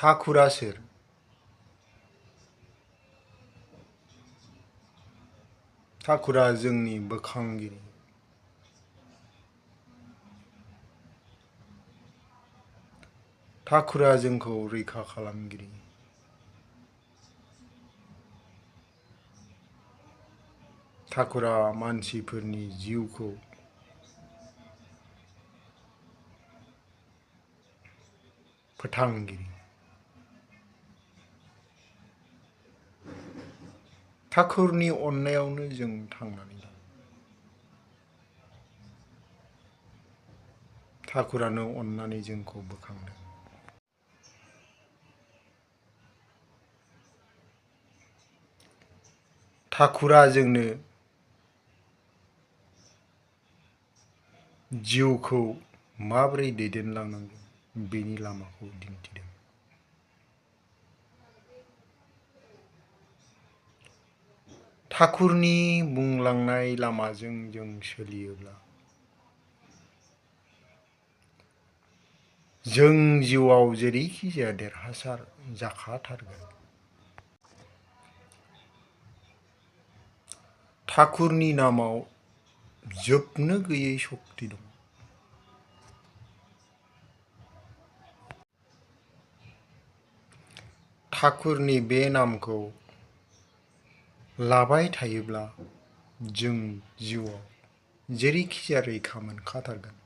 ठाकुरा सोर? ठाकुरा जोंनि बोखांगिरि। ठाकुरा जोंखौ रैखा खालामगिरि। ठाकुरा मानसिफोरनि जिउखौ फोथांगिरि। ठाकुरनि अननायावनो जों थांनानै दं। ठाकुरानो अननानै जोंखौ बोखांदों। ठाकुरा जोंनो जिउखौ माबोरै दैदेनलांनांगौ बेनि लामाखौ दिन्थिदों। ठाकुरनि बुंलांनाय लामाजों जों सोलियोब्ला जों जिउआव जेरैखि जाया देरहासार जाखाथारगोन। ठाकुरनि नामाव जोबनो गैयै शक्ति दं। ठाकुरनि बे नामखौ लाबाय थायोब्ला जों जिउआव जेरैखि जाया रैखा मोनखाथारगोन।